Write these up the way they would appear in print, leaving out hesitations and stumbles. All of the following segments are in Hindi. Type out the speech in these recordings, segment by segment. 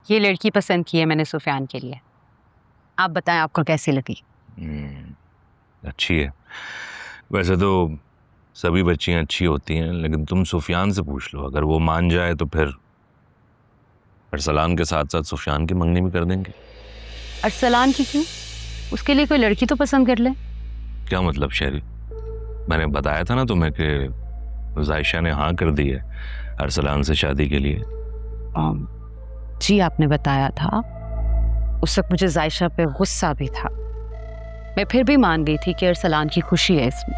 ये लड़की पसंद की है मैंने सुफियान के लिए। आप बताएं आपको कैसी लगी? अच्छी है। वैसे तो सभी बच्चियां अच्छी होती हैं, लेकिन तुम सुफियान से पूछ लो, अगर वो मान जाए तो फिर अरसलान के साथ साथ सुफियान की मंगनी भी कर देंगे। अरसलान की क्यों? उसके लिए कोई लड़की तो पसंद कर ले। क्या मतलब शहरी? मैंने बताया था ना तुम्हें कि जायशा ने हाँ कर दी है अरसलान से शादी के लिए। जी आपने बताया था। उस वक्त मुझे जायशा पे गुस्सा भी था। मैं फिर भी मान गई थी कि अरसलान की खुशी है इसमें।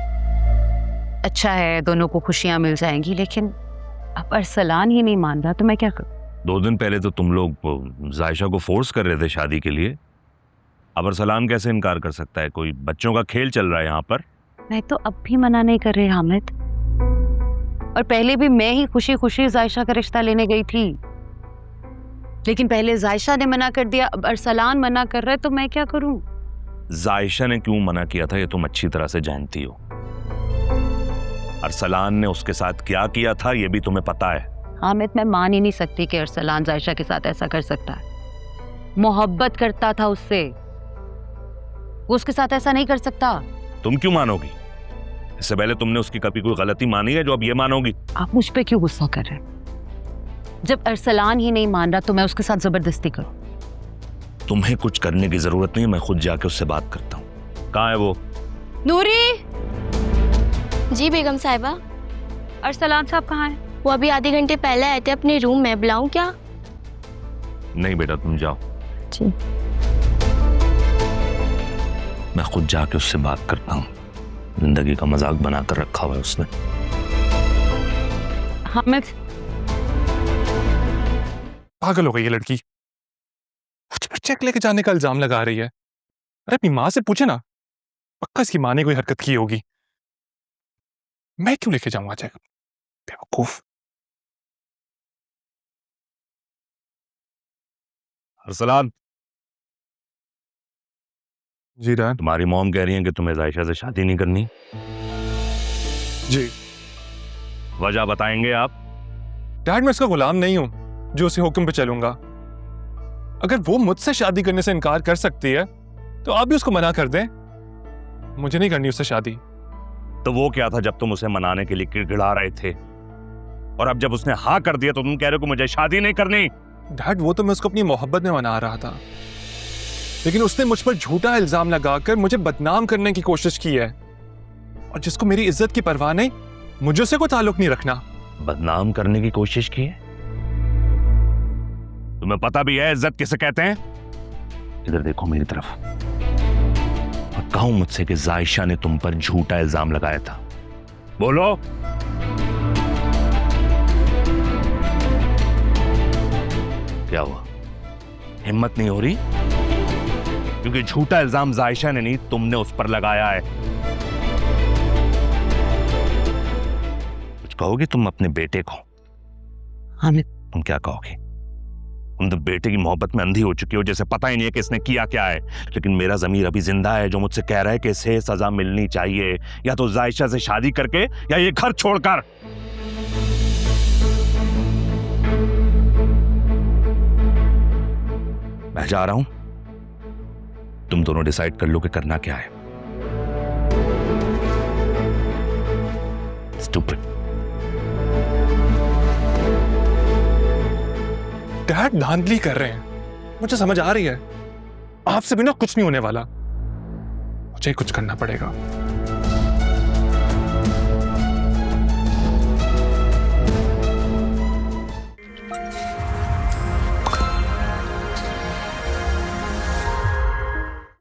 अच्छा है, दोनों को खुशियां मिल जाएंगी, लेकिन अब अरसलान ही नहीं मान रहा तो मैं क्या करूं? 2 दिन पहले तो तुम लोग जायशा को फोर्स कर रहे थे शादी के लिए। अब अरसलान कैसे इनकार कर सकता है? कोई बच्चों का खेल चल रहा है यहाँ पर। मैं तो अब भी मना नहीं कर रही हामिद, और पहले भी मैं ही खुशी खुशी जायशा का रिश्ता लेने गई थी, लेकिन पहले जायशा ने मना कर दिया, अब अरसलान मना कर रहा है तो मैं क्या करूं? जायशा ने क्यों मना किया था ये तुम अच्छी तरह से जानती हो। अरसलान ने उसके साथ क्या किया था ये भी तुम्हें पता है। हामिद, मैं मान ही नहीं सकती कि अरसलान जायशा के साथ ऐसा कर सकता है। मोहब्बत करता था उससे, वो उसके साथ ऐसा नहीं कर सकता। तुम क्यों मानोगी? इससे पहले तुमने उसकी कभी कोई गलती मानी है जो अब ये मानोगी? आप मुझ पे क्यों गुस्सा कर रहे हैं? जब अरसलान ही नहीं मान रहा तो मैं उसके साथ जबरदस्ती करूं? तुम्हें कुछ करने की जरूरत नहीं है, मैं खुद जाके उससे बात करता हूँ। कहाँ है वो? नूरी! जी बेगम साहिबा। अरसलान साहब कहाँ हैं? वो अभी आधे घंटे पहले आए थे अपने रूम में, बुलाऊं क्या? नहीं बेटा, तुम जाओ। जी। मैं खुद जाके उससे बात करता हूँ। जिंदगी का मजाक बनाकर रखा हुआ है उसने। हामिद, पागल हो गई ये लड़की। मुझ पर चेक लेके जाने का इल्जाम लगा रही है। अरे अपनी माँ से पूछे ना, पक्का इसकी माँ ने कोई हरकत की होगी। मैं क्यों लेके जाऊंगा चेक? बेवकूफ। अरसलान, जी डैड। तुम्हारी मॉम कह रही है कि तुम्हें जायशा से शादी नहीं करनी। जी वजह बताएंगे आप? डैड, मैं उसका गुलाम नहीं हूं जो उसे हुक्म पे चलूंगा। अगर वो मुझसे शादी करने से इनकार कर सकती है तो आप भी उसको मना कर दें। मुझे नहीं करनी उससे शादी। तो वो क्या था जब तुम उसे मनाने के लिए गिड़गिड़ा रहे थे, और अब जब उसने हाँ कर दिया तो तुम कह रहे हो कि मुझे शादी नहीं करनी? डैड, वो तो मैं उसको अपनी मोहब्बत में मना रहा था, लेकिन उसने मुझ पर झूठा इल्जाम लगाकर मुझे बदनाम करने की कोशिश की है। और जिसको मेरी इज्जत की परवाह नहीं, मुझे उससे कोई ताल्लुक नहीं रखना। बदनाम करने की कोशिश की है? तुम्हें पता भी है इज्जत किसे कहते हैं? इधर देखो मेरी तरफ, और कहो मुझसे कि जायशा ने तुम पर झूठा इल्जाम लगाया था। बोलो। क्या हुआ? हिम्मत नहीं हो रही? क्योंकि झूठा इल्जाम जायशा ने नहीं, तुमने उस पर लगाया है। कुछ कहोगे तुम अपने बेटे को? हामिद, तुम क्या कहोगे? तुम तो बेटे की मोहब्बत में अंधी हो चुकी हो, जैसे पता ही नहीं है कि इसने किया क्या है। लेकिन मेरा ज़मीर अभी जिंदा है जो मुझसे कह रहा है कि इसे सजा मिलनी चाहिए, या तो जायशा से शादी करके या ये घर छोड़कर। मैं जा रहा हूं, तुम दोनों डिसाइड कर लो कि करना क्या है। Stupid. डैड धांधली कर रहे हैं, मुझे समझ आ रही है। आपसे बिना कुछ नहीं होने वाला, मुझे कुछ करना पड़ेगा।